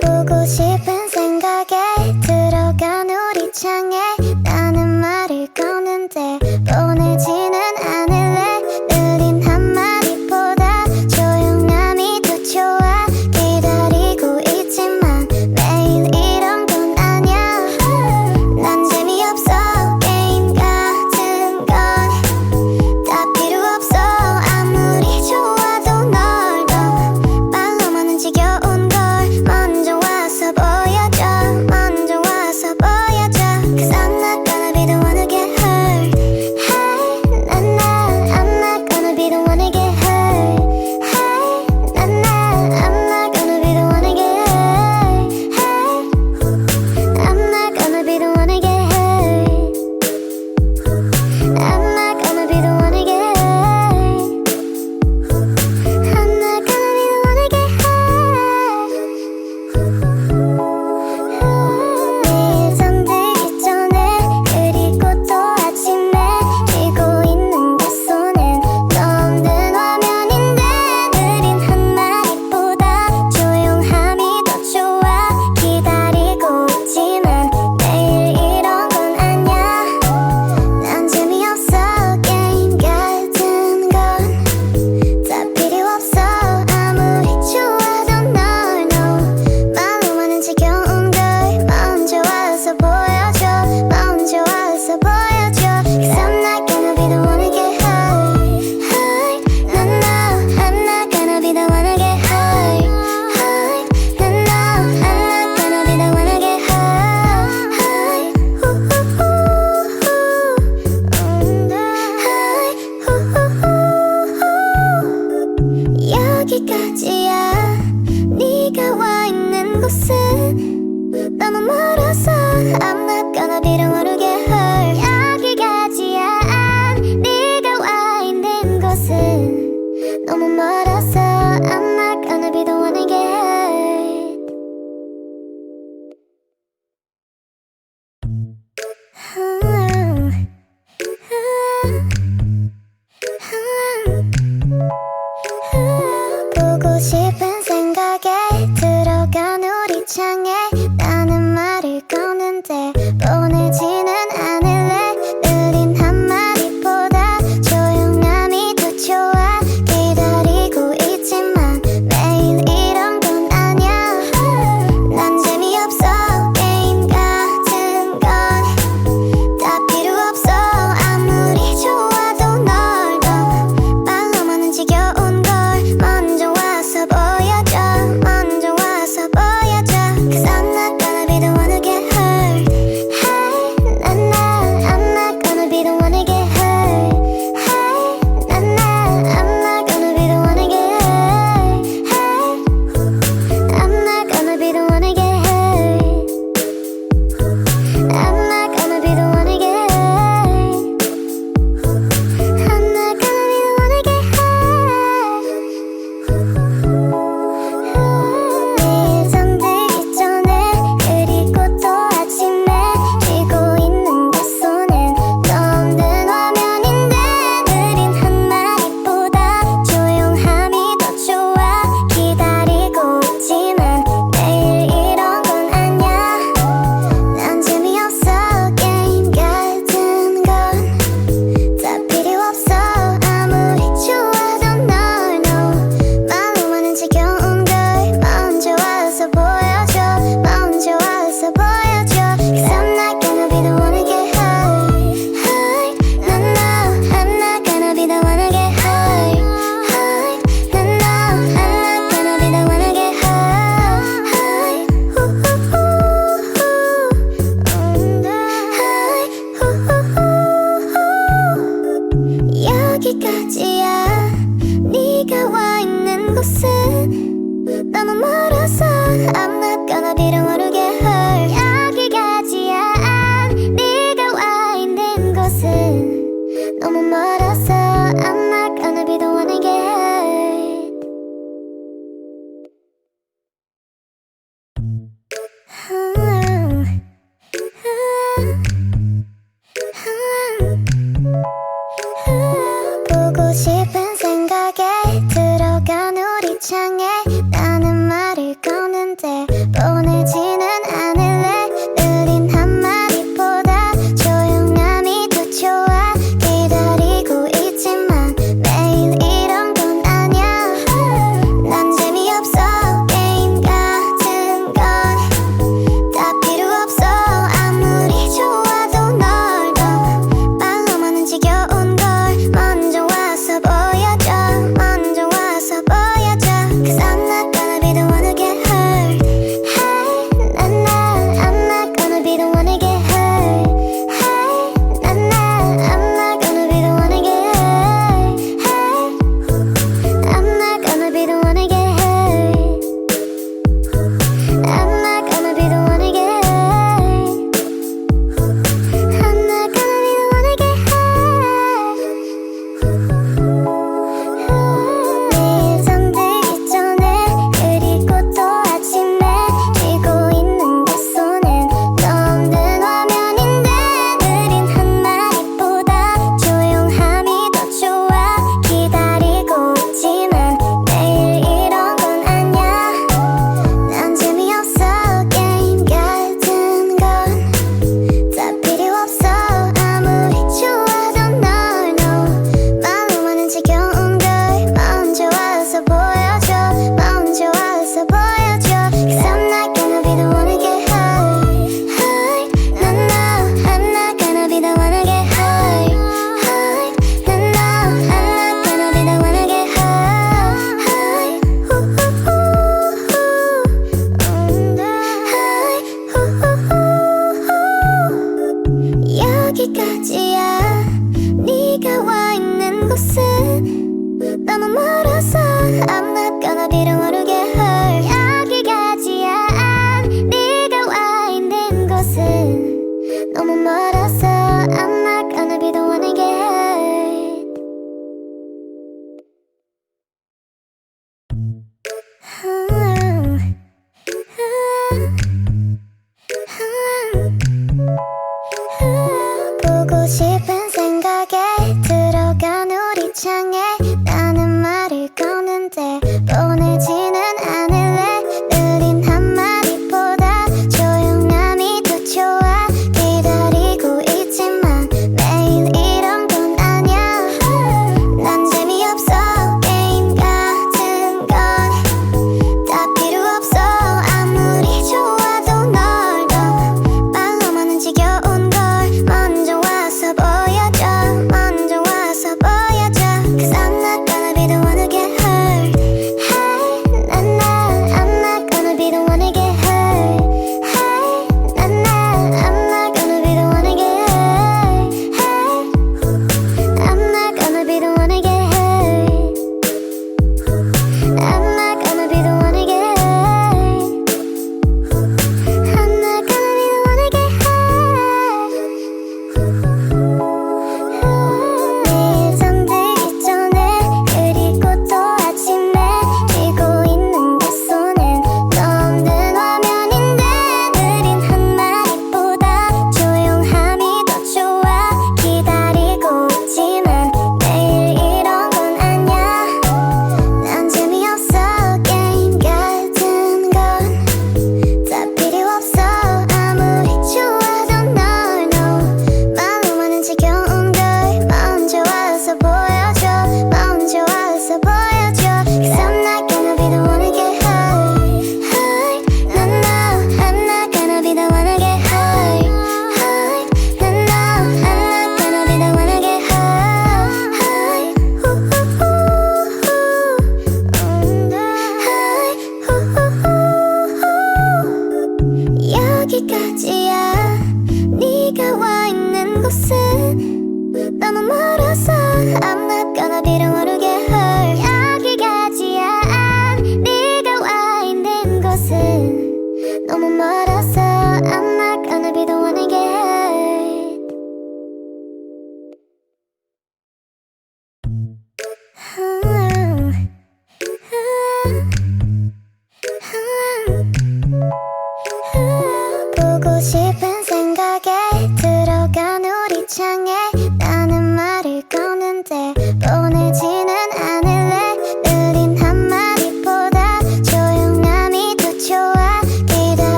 보고 싶은 생각에 들어간 우리 창에 나는 말을 거는데 보내지는 않을래. 느린 한마디보다 조용함이 더 좋아. 기다리고 있지만 매일 이런 건 아냐. 난 재미없어. 게임 같은 건 다 필요 없어. 아무리 좋아도 널 더 말로만은 지겨운 걸 먼저 와서 보여줘. 먼저 와서 보여줘. Cause I'm not gonna be the one to get hurt. Hey, I'm not gonna be the one to get hurt. Hey, I'm not gonna be the one to get hurt. Hey, I'm not gonna be the one to get hurt. I'm not gonna be the one to get hurt. I'm not gonna be the one to get hurt. 내일 잠들기 전에 그리고 또 아침에 쥐고 있는 내 손은 너 없는 화면인데 느린 한마디보다 조용함이 더 좋아. 기다리고 있지만 매일 이런 건 아냐. 난 재미없어. 게임 같은 건 다 필요 없어. 아무리 좋아도 널 말로만은 지겨운 걸 먼저 와서 보여줘. 먼저 와서 보여줘. Cause I'm not gonna be the one to get hurt. Hurt. I'm not gonna be the one to get hurt. Hurt. I'm not gonna be the one to get hurt. 여기까지야. 네가 와 있는 곳은 너무 멀어서 I'm not gonna be the one to get hurt. 여기까지야. 네가 와 있는 곳은 너무 멀어서 I'm not gonna be the one to get hurt. 보고 싶은 생각에 들어간 우리 창에 나는 말을 거는데 보내지는 않을래. 느린 한마디보다 조용함이 더 좋아. 기다리고 있지만 매일 이런 건 아냐. 난 재미없어. 게임 같은 건 다 필요 없어. 아무리 좋아도 널 더 말로만은 지겨운 걸 먼저 와서 보여줘. 먼저 와서 보여줘. Cause I'm not gonna be the one to get hurt. Hey, I'm not gonna be the one to get hurt. Hey, I'm not gonna be the one to get hurt. Hey, I'm not gonna be the one to get hurt. I'm not gonna be the one to get hurt. I'm not gonna be the one to get hurt. 내일 잠들기 전에 그리고 또 아침에 쥐고 있는 내 손은 너 없는 화면인데 느린 한마디보다 조용함이 더 좋아. 기다리고 있지만 매일 이런 건 아냐. 난 재미없어. 게임 같은 건 다 필요 없어. 아무리 좋아도 널 말로만은 지겨운 걸 먼저 와서 보여줘. 먼저 와서 보여줘. Cause I'm not gonna be the one to get hurt. Hurt. I'm not gonna be the one to get hurt. Hurt. I'm not gonna be the one to get hurt. 여기까지야. 네가 와 있는 곳은 너무 멀어서 I'm not gonna be the one to get hurt. 여기까지야. 네가 와 있는 곳은 너무 멀어서 I'm not gonna be the one to get hurt.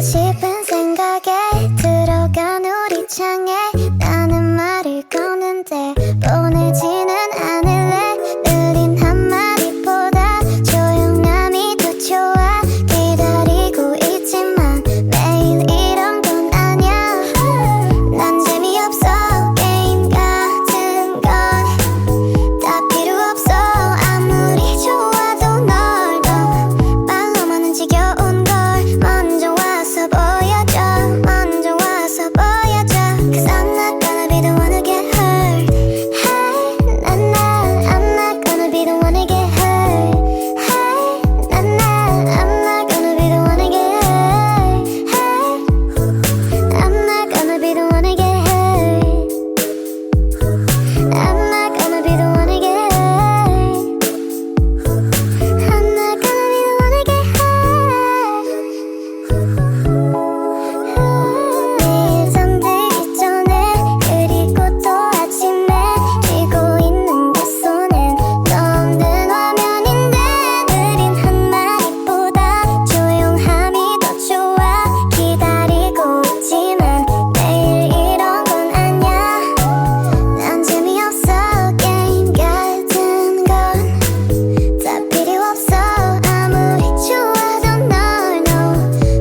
싶은 생각에 들어간 우리 창에 나는 말을 거는데 보내지는 않을래. 느린 한마디보다 조용함이 더 좋아. 기다리고 있지만 매일 이런 건 아냐. 난 재미없어. 게임 같은 건 다 필요 없어. 아무리 좋아도 널 더 말로만은 지겨운 걸 먼저 와서 보여줘. 먼저 와서 보여줘. Cause I'm not gonna be the one to get hurt. Hey, I'm not gonna be the one to get hurt. Hey, I'm not gonna be the one to get hurt. Hey, I'm not gonna be the one to get hurt. I'm not gonna be the one to get hurt. I'm not gonna be the one to get hurt. 내일 잠들기 전에 그리고 또 아침에 쥐고 있는 내 손은 너 없는 화면인데 느린 한마디보다 조용함이 더 좋아. 기다리고 있지만 매일 이런 건 아냐. 난 재미없어. 게임 같은 건 다 필요 없어. 아무리 좋아도 널 너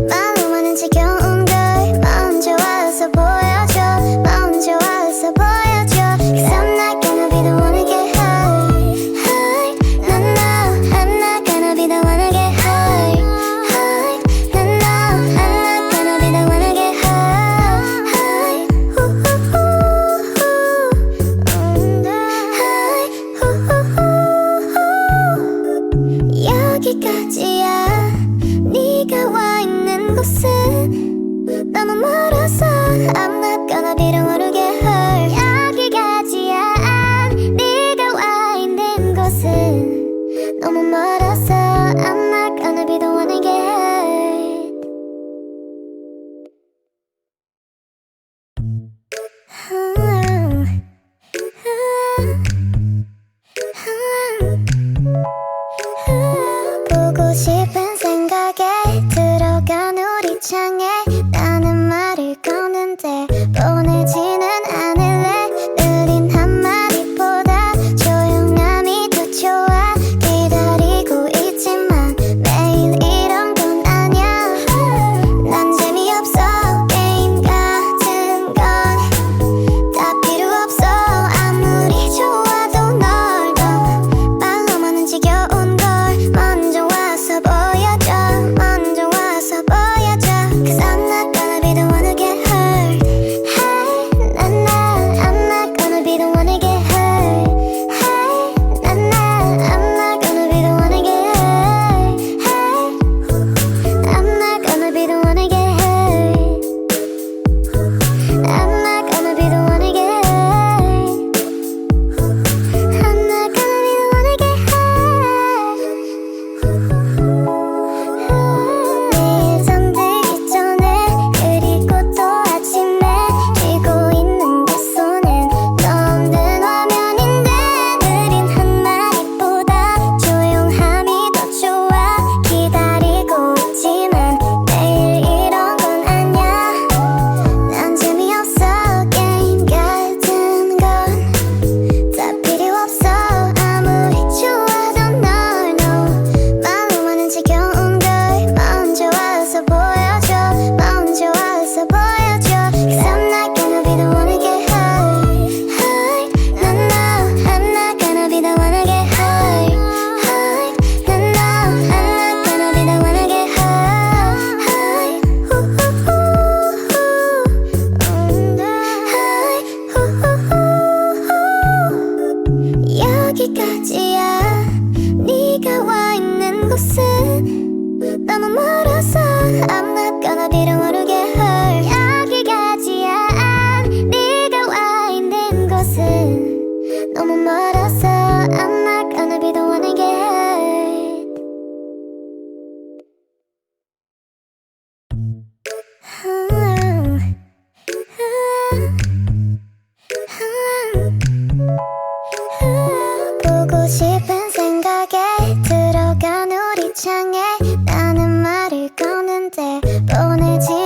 말로만은 지겨운 걸 먼저 와서 보여줘. 먼저 와서 보여줘. Cause I'm not gonna be the one to get hurt. Hurt. No, I'm not gonna be the one to get hurt. Hurt. No, I'm not gonna be the one to get hurt. Hurt. 여기까지야. 네가 와 있는 곳은 너무 멀어서 I'm not gonna be the one to get hurt. 여기까지야. 네가 와 있는 곳은 너무 멀어서 I'm not gonna be the one to get hurt. 보고 싶은 생각에 들어간 우리 창에 나는 말을 거는데 보내지는 않을래. 느린 한마디보다 조용함이 더 좋아. 기다리고 있지만 매일 이런 건 아냐. 난 재미없어. 게임 같은 건 다 필요 없어. 아무리 좋아도 널 더 말로만은 지겨운 걸 먼저 와서 보여줘. 먼저 와서 보여줘. Cause I'm not gonna be the one to get hurt. Hey, I'm not gonna be the one to get hurt. Hey, I'm not gonna be the one to get hurt. Hey, I'm not gonna be the one to get hurt. I'm not gonna be the one to get hurt. I'm not gonna be the one to get hurt. 내일 잠들기 전에 그리고 또 아침에 쥐고 있는 내 손은 너 없는 화면인데 느린 한마디보다 조용함이 더 좋아. 기다리고 있지만 매일 이런 건 아냐. 난 재미없어. 게임 같은 건 다 필요 없어. 아무리 좋아도 널 너 말로만은 지겨운 걸 먼저 와서 보여줘. 먼저 와서 보여줘. Cause I'm not gonna be the one to get hurt. Hurt. No, I'm not gonna be the one to get hurt. Hurt. No, I'm not gonna be the one to get hurt. 여기까지야. 네가 와 있는 곳은 너무 멀어서 I'm not gonna be the one to get hurt. 여기까지야. 네가 와 있는 곳은 너무 멀어서 I'm not gonna be the one to get hurt. 보고 싶은 생각에 들어간 우리 창에 나는 말을 거는데 보내지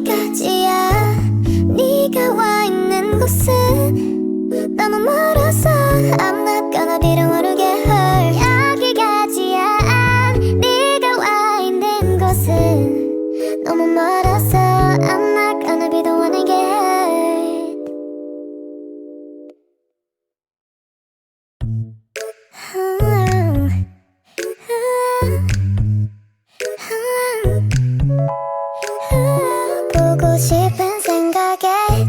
여기까지야. 네가 와 있는 곳은 너무 멀어서 I'm not gonna be the one to get hurt. 여기까지야. 네가 와 있는 곳은 너무 멀어서 I'm not gonna be the one to get hurt. 보고 싶은 생각에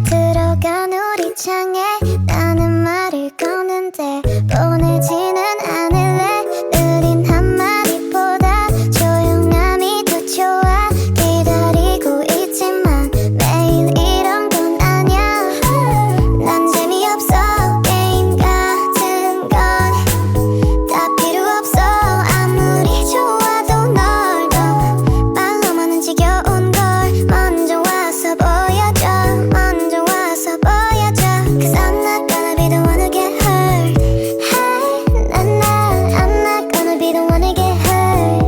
들어간 우리 창에 나는 말을 거는데 보내지는 않을래. 느린 한마디보다 조용함이 더 좋아. 기다리고 있지만 매일 이런 건 아냐. 난 재미없어. 게임 같은 건 다 필요 없어. 아무리 좋아도 널 더 말로만은 지겨운 걸 먼저 와서 보여줘. 먼저 와서 보여줘. Cause I'm not gonna be the one to get hurt. Hey, I'm not gonna be the one to get hurt.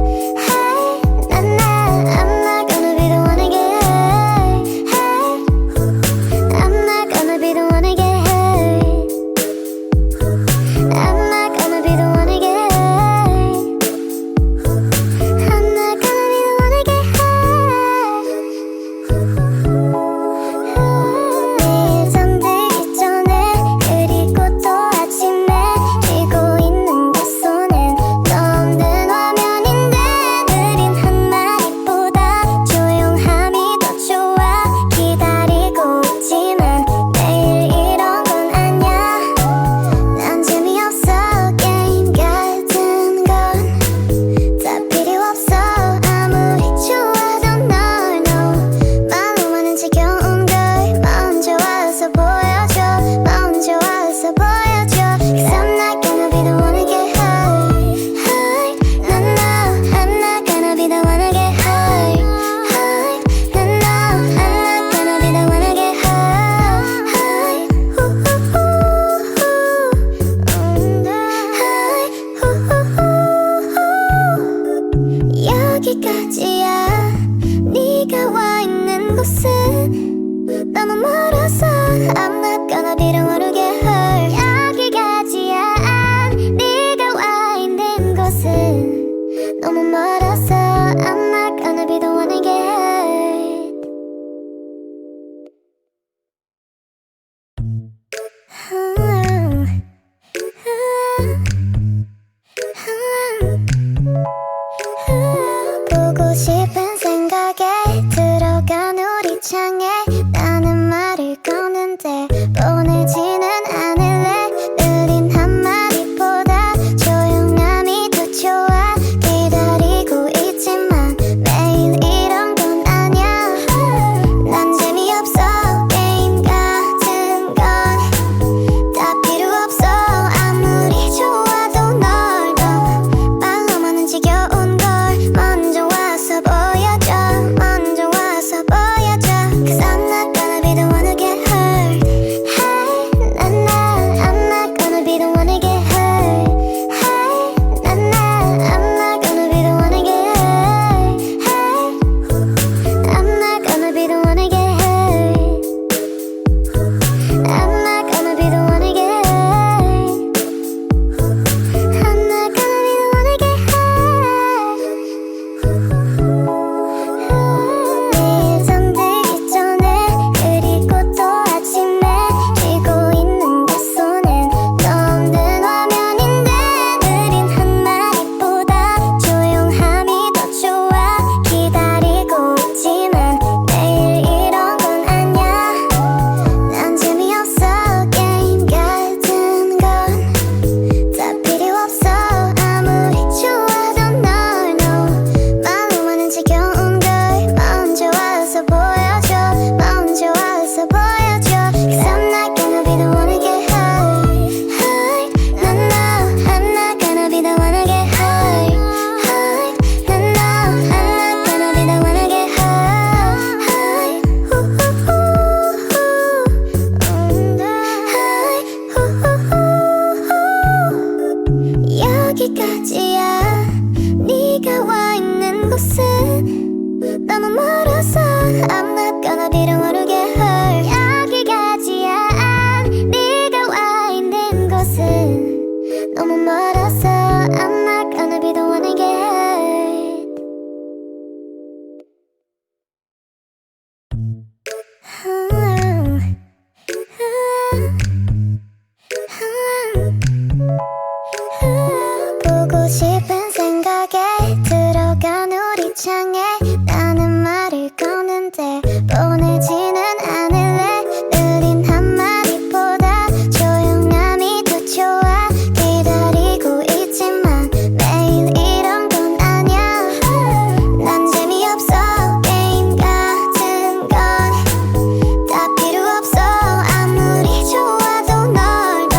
Hey, I'm not gonna be the one to get hurt. Hey, I'm not gonna be the one to get hurt. I'm not gonna be the one to get hurt. I'm not gonna be the one to get hurt. 내일 잠들기 전에 그리고 또 아침에 쥐고 있는 내 손은 너 없는 화면인데 느린 한마디보다 조용함이 더 좋아. 기다리고 있지만 매일 이런 건 아냐. 난 재미없어. 게임 같은 건 다 필요 없어. 아무리 좋아도 널 너 말로만은 지겨운 걸 먼저 와서 보여줘. 먼저 와서 보여줘. Cause I'm not gonna be the one to get hurt. Hurt. I'm not gonna be the one to get hurt. Hurt. I'm not gonna be the one to get hurt. 여기까지야. 네가 와 있는 곳은 너무 멀어서 I'm not gonna be the one to get hurt. 여기까지야. 네가 와 있는 곳은 너무 멀어서 I'm not gonna be the one to get hurt. 보고 싶은 생각에 들어간 우리 창에 나는 말을 거는데 보내지는 가나 비를 모르게 hurt. 여기까지야. 네가 와 있는 곳은 너무 멀어서 I'm not gonna be the one to get hurt. 보고 싶은 생각에 들어간 우리 창에 나는 말을 거는데 보내지는 않을래. 느린 한마디보다 조용함이 더 좋아. 기다리고 있지만 매일 이런 건 아냐. 난 재미없어. 게임 같은 건 다 필요 없어. 아무리 좋아도 널 더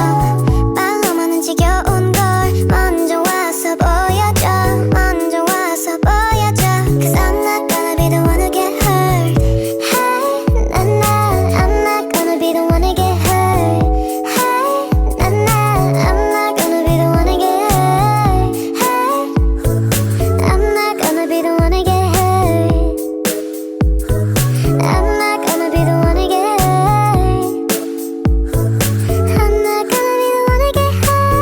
말로만은 지겨운 걸 먼저 와서 보여줘. 먼저 와서 보여줘. Cause I'm not gonna be the one to get hurt. Hey, I'm not gonna be the one to get hurt. Hey, I'm not gonna be the one to get hurt. Hey, I'm not gonna be the one to get hurt. I'm not gonna be the one to get hurt. I'm not gonna be the one to get hurt.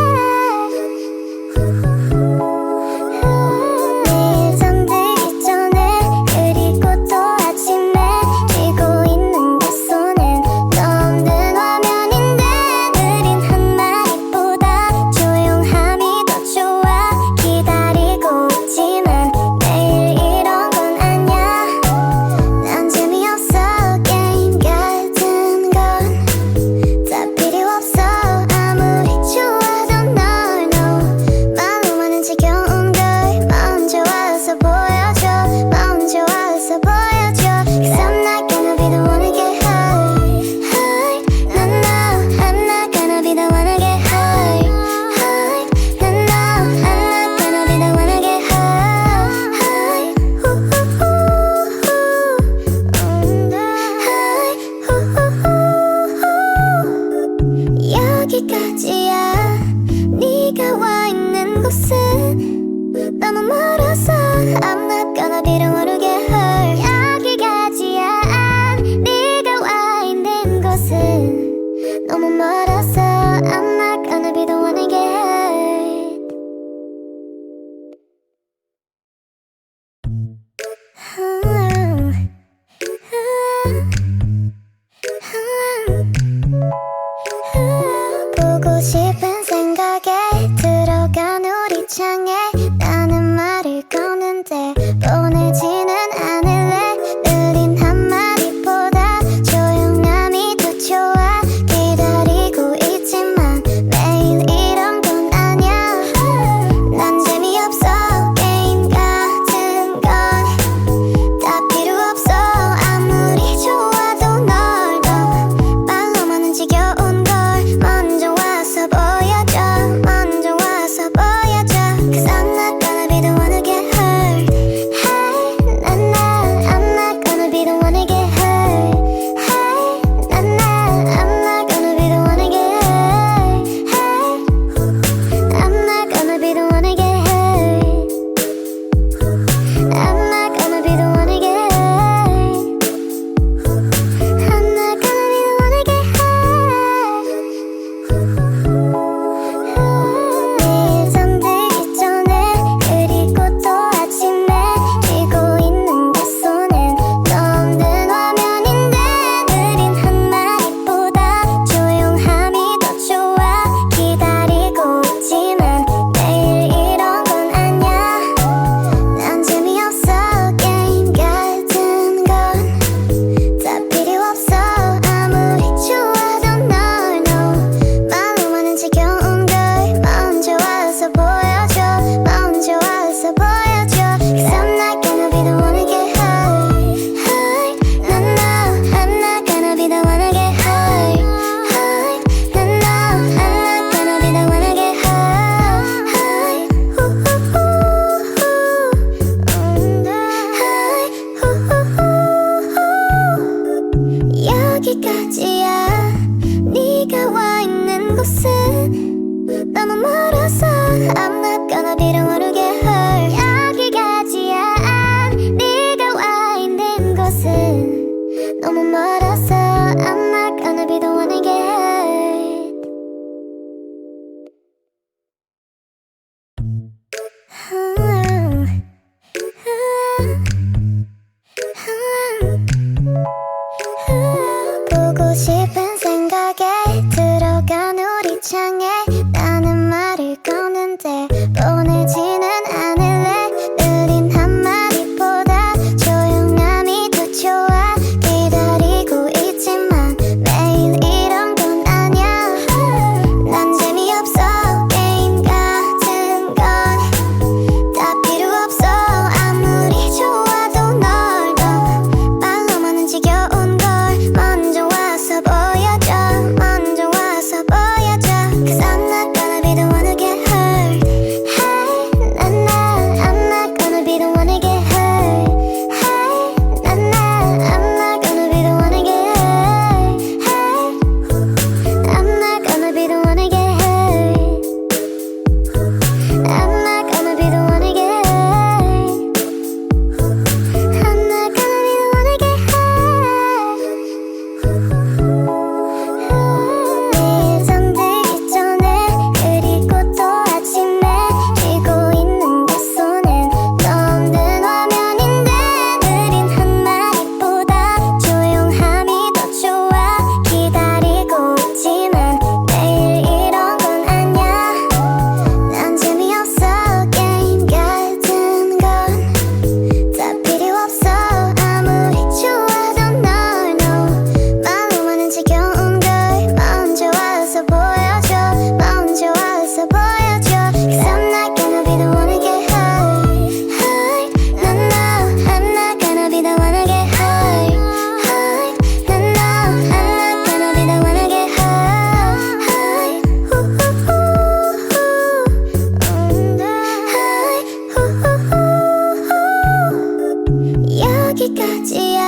내일 잠들기 전에 그리고 또 아침에 쥐고 있는 내 손은 너 없는 화면인데 느린 한마디보다 조용함이 더 좋아. 기다리고 있지만 매일 이런 건 아냐. 난 재미없어. 게임 같은 건 다 필요 없어. 아무리 좋아도 널 no 말로만은 지겨운 걸 먼저 와서 보여줘. 먼저 와서 보여줘. Cause I'm not gonna be the one to get hurt. Hurt. I'm not gonna be the one to get hurt. Hurt. I'm not gonna be the one to get hurt. 여기까지야. 네가 와 있는 곳은 너무 멀어서 I'm not gonna be the one to get hurt. 여기까지야. 네가 와 있는 곳은 너무 멀어서 I'm not gonna be the one to get hurt. 보고 싶은 생각에 들어간 우리 창에 나는 말을 거는데 보내지는 않을래. 느린 한마디보다 조용함이 더 좋아. 기다리고 있지만 매일 이런 건 아냐. 난 재미없어. 게임 같은 건 다 필요 없어. 아무리 좋아 너무 멀어서 I'm not gonna be the one again. 보고 싶은 생각에 들어간 우리 창에 나는 말을 거는데 보내지는 않을래. 느린 한마디보다 조용함이 더 좋아. 기다리고 있지만 매일 이런 건 아냐. 난 재미없어. 게임 같은 건 다 필요 없어. 아무리 좋아도 널 더 말로만은 지겨운 걸 먼저 와서 보여줘. 먼저 와서 보여줘. Cause I'm not gonna be the one to get hurt. Hey, I'm not gonna be the one to get hurt. Hey, I'm not gonna be the one to get hurt. Hey, I'm not gonna be the one to get hurt. I'm not gonna be the one to get hurt. I'm not gonna be the one to get hurt. 내일 잠들기 전에 그리고 또 아침에 쥐고 있는 내 손엔 없는 화면인데 느린 한마디보다 조용함이 더 좋아. 기다리고 있지만 매일 이런 건 아냐. 난 재미없어. 게임 같은 건 다 필요 없어. 아무리 좋아도 널 말로만은 지겨운 걸 먼저 와서 보여줘. 먼저 와서 보여줘. Cause I'm not gonna be the one to get hurt. Hurt. I'm not gonna be the one to get hurt. Hurt. I'm not gonna be the one to get hurt. 여기까지야.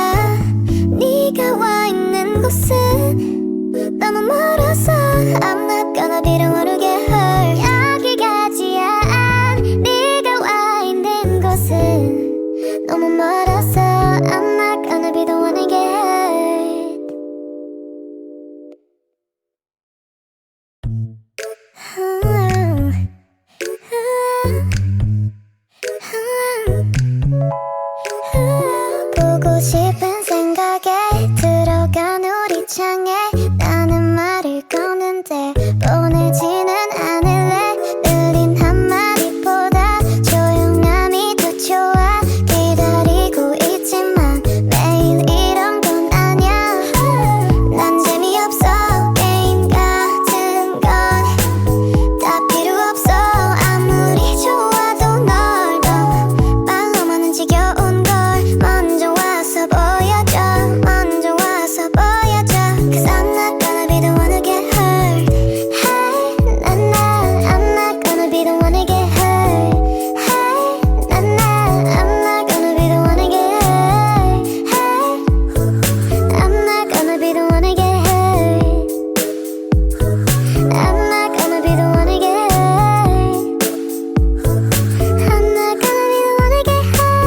네가 와 있는 곳은 너무 멀어서 I'm not gonna be the one to get hurt. 여기까지야. 네가 와 있는 곳은 너무 멀어서 I'm not gonna be the one to get hurt. 보고 싶은 생각에 들어간 우리 창에 나는 말을 거는데 보내지는 않을래. 느린 한마디보다 조용함이 더 좋아. 기다리고 있지만 매일 이런 건 아냐. 난 재미없어. 게임 같은 건 다 필요 없어. 아무리 좋아도 널 더 말로만은 지겨운 걸 먼저 와서 보여줘. 먼저 와서 보여줘. Cause I'm not gonna be the one to get hurt. Hey, I'm not gonna be the one to get hurt. Hey, I'm not gonna be the one to get hurt. Hey, I'm not gonna be the one to get hurt. I'm not gonna be the one to get hurt. I'm not gonna be the one to get hurt.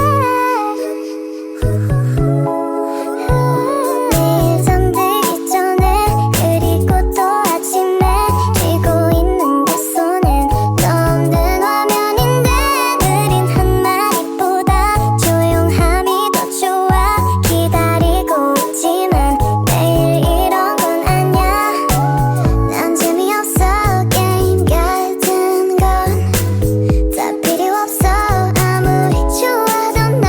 내일 잠들기 전에 그리고 또 아침에 쥐고 있는 내 손엔 없는 화면인데 느린 한마디보다 조용함이 더 좋아. 기다리고 있지만 매일 이런 건 아냐. 난 재미없어. 게임 같은 건 다 필요 없어. 아무리 좋아도 널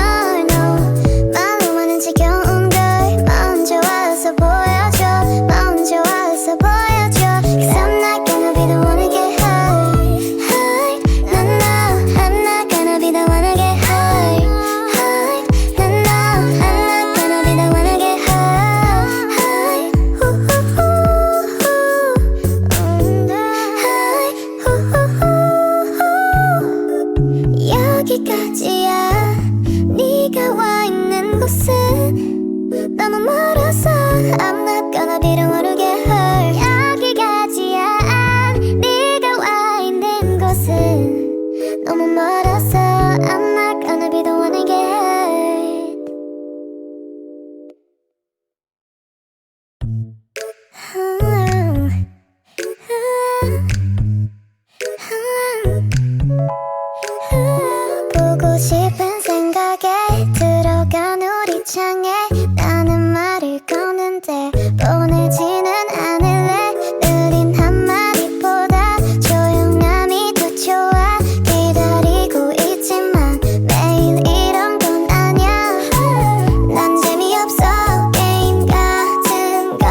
말로만은 지겨운 걸 먼저 와서 보여줘. 먼저 와서 보여줘. Cause I'm not gonna be the one to get hurt. Hurt. I'm not gonna be the one to get hurt. Hurt. I'm not gonna be the one to get hurt. 여기까지야. 네가 와 있는 곳은 너무 멀어서 I'm not gonna be the one to get hurt. 여기까지야. 네가 와 있는 곳은 너무 멀어서 I'm not gonna be the one to get hurt. 보고 싶은 생각에 들어간 우리 창에 나는 말을 거는데 보내지는 않을래. 느린 한마디보다 조용함이 더 좋아. 기다리고 있지만 매일 이런 건 아냐. 난 재미없어 게임 같은 건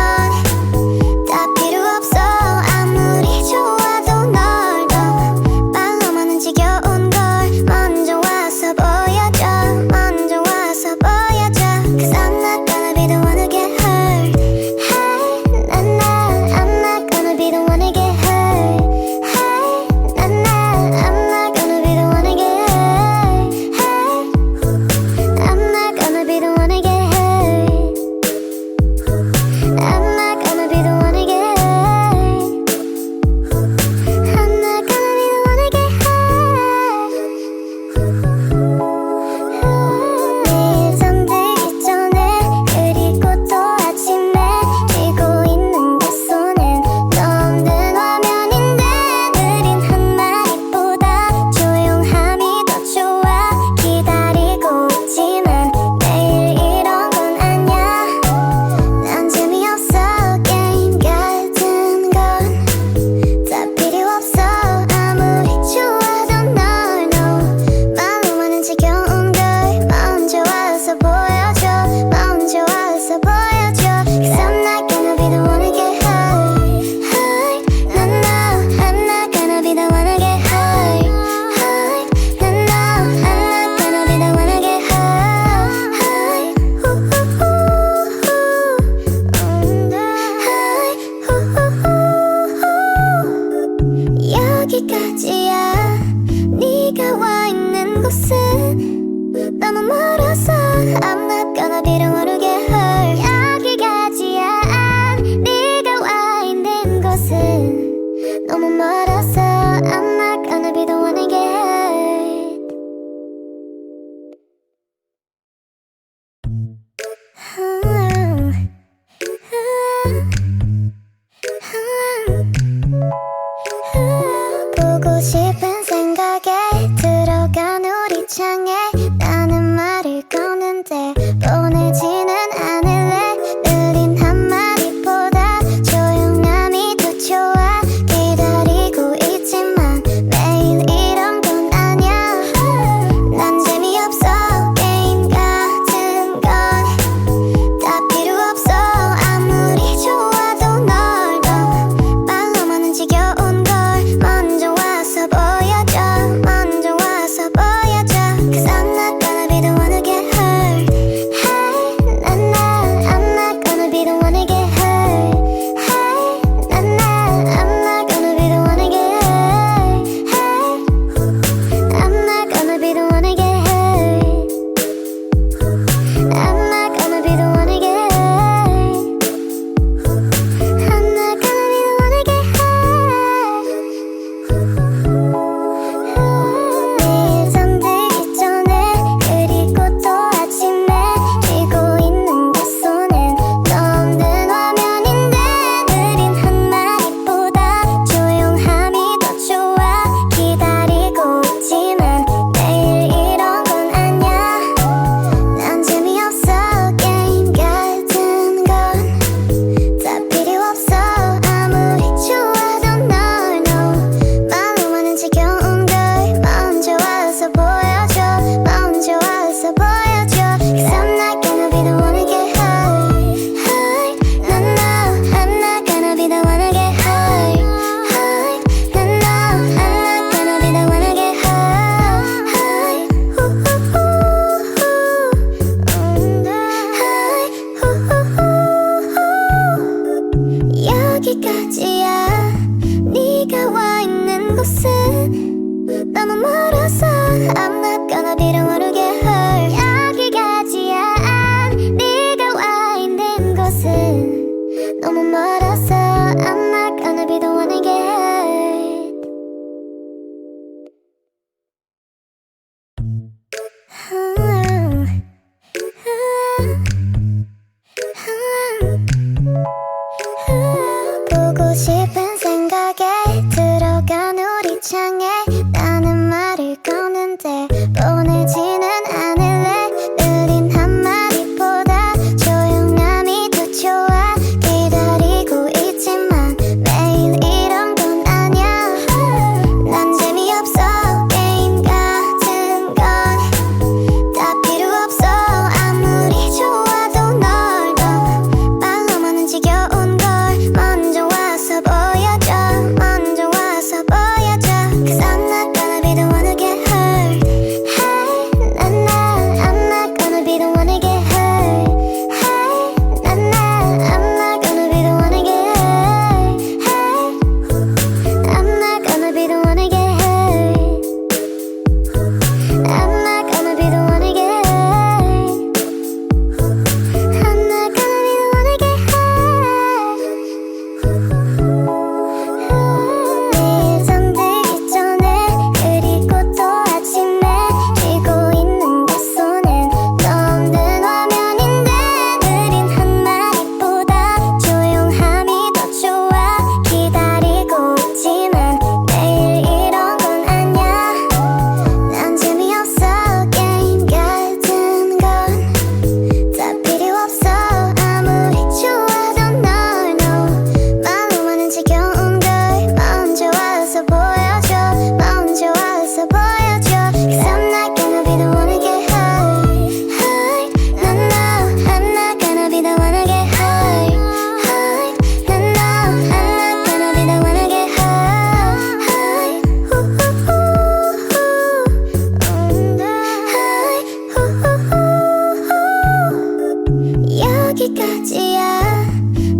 여기까지야.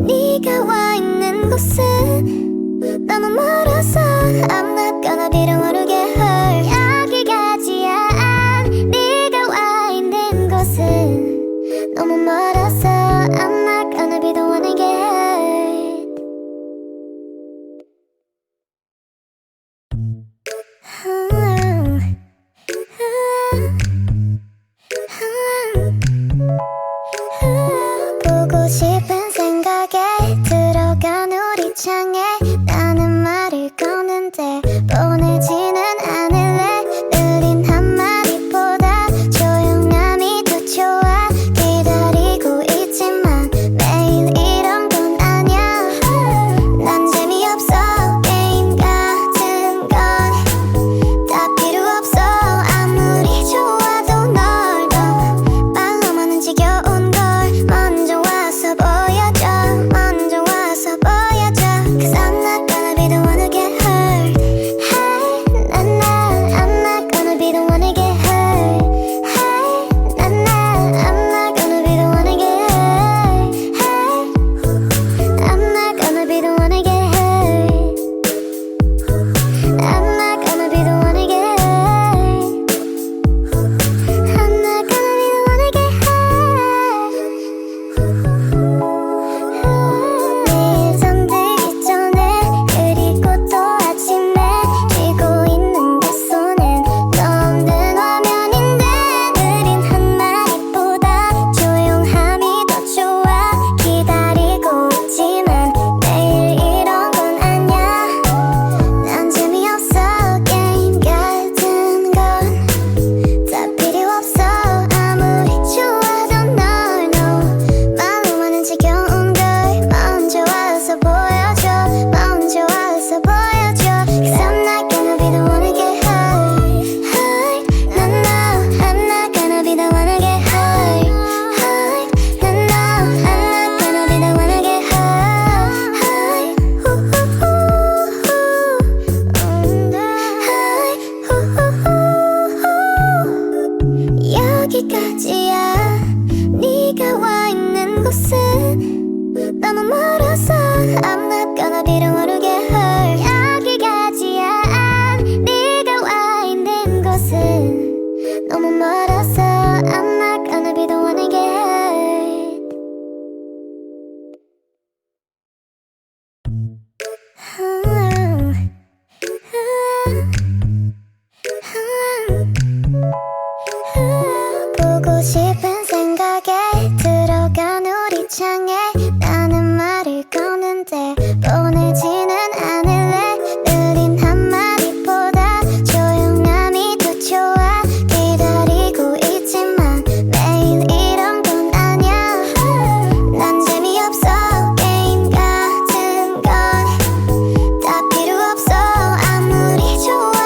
네가 와 있는 곳은 너무 멀어서 I'm not gonna be the one to get hurt. 여기까지야. 네가 와 있는 곳은 너무 멀어서 I'm not gonna be the one to get hurt. 보고 싶은 생각에 들어간 우리 창에 나는 말을 거는데 보내지는 않을래. 느린 한마디보다 조용함이 더 좋아. 기다리고 있지만 매일 이런 건 아냐. 난 재미없어. 게임 같은 건 다 필요 없어. 아무리 좋아도 널 더 말로만은 지겨운 걸 먼저 와서 보여줘. 먼저 와서 보여줘. Cause I'm not gonna be the one to get hurt. Hey, I'm not gonna be the one to get hurt. Hey, I'm not gonna be the one to get hurt. Hey, I'm not gonna be the one to get hurt. I'm not gonna be the one to get hurt. I'm not gonna be the one to get hurt. 내일 잠들기 전에 그리고 또 아침에 쥐고 있는 내 손은 너 없는 화면인데 느린 한마디보다 조용함이 더 좋아. 기다리고 있지만 매일 이런 건 아냐. 난 재미없어. 게임 같은 건 다 필요 없어. 아무리 좋아도 널 말로만은 지겨운 걸 먼저 와서 보여줘. 먼저 와서 보여줘. Cause I'm not gonna be the one to get hurt. Hurt. No, I'm not gonna be the one to get hurt. Hurt. No, I'm not gonna be the one to get hurt. 여기까지야. 네가 와 있는 곳은 너무 멀어서 I'm not gonna be the one to get hurt. 여기까지야. 네가 와 있는 곳은 너무 멀어서 I'm not gonna be the one to get hurt. 보고 싶은 생각에 들어간 우리 창에 나는 말을 거는데 보내지는 않을래. 느린 한마디보다 조용함이 더 좋아. 기다리고 있지만 매일 이런 건 아냐. 난 재미없어. 게임 같은 건 다 필요 없어. 아무리 좋아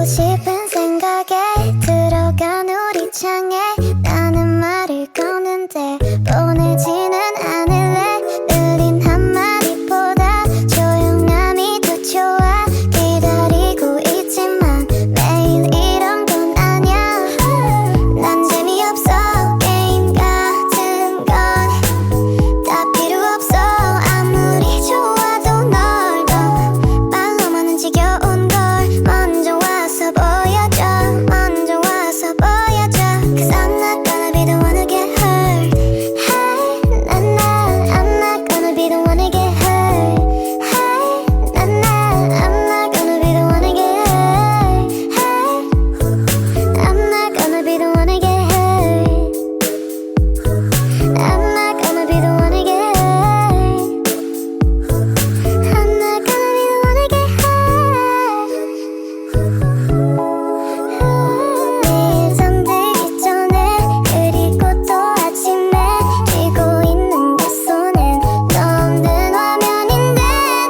보고 싶은 생각에 들어간 우리 창에 나는 말을 거는데 보내지는 않을래. 느린 한마디보다 조용함이 더 좋아. 기다리고 있지만 매일 이런 건 아냐. 난 재미없어. 게임 같은 건 다 필요 없어. 아무리 좋아도 널 더 말로만은 지겨운 걸 먼저 와서 보여줘. 먼저 와서 보여줘. 'Cause I'm not gonna be the one to get hurt. Hey, I'm not gonna be the one to get hurt. Hey, I'm not gonna be the one to get hurt. Hey, I'm not gonna be the one to get hurt. I'm not gonna be the one to get hurt. I'm not gonna be the one to get hurt. 내일 잠들기 전에 그리고 또 아침에 쥐고 있는 내 손은 너 없는 화면인데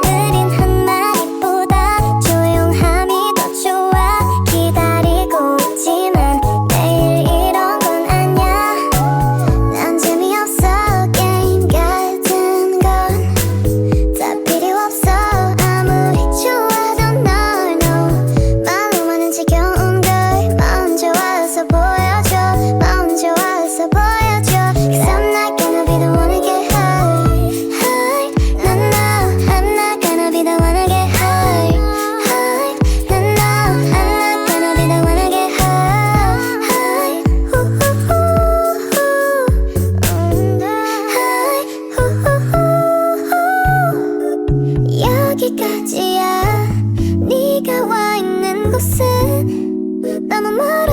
느린 한마디보다 조용함이 더 좋아. 기다리고 있지만 매일 이런 건 아냐. 난 재미없어. 게임 같은 건 다 필요 없어. 아무리 좋아도 널 말로만은 지겨운 걸 먼저 와서 보여줘. 먼저 와서 보여줘. 'Cause I'm not gonna be the one to get hurt. Hurt. I'm not gonna be the one to get hurt. Hurt. I'm not gonna be the one to get hurt. 여기까지야. 네가 와 있는 곳은 너무 멀어.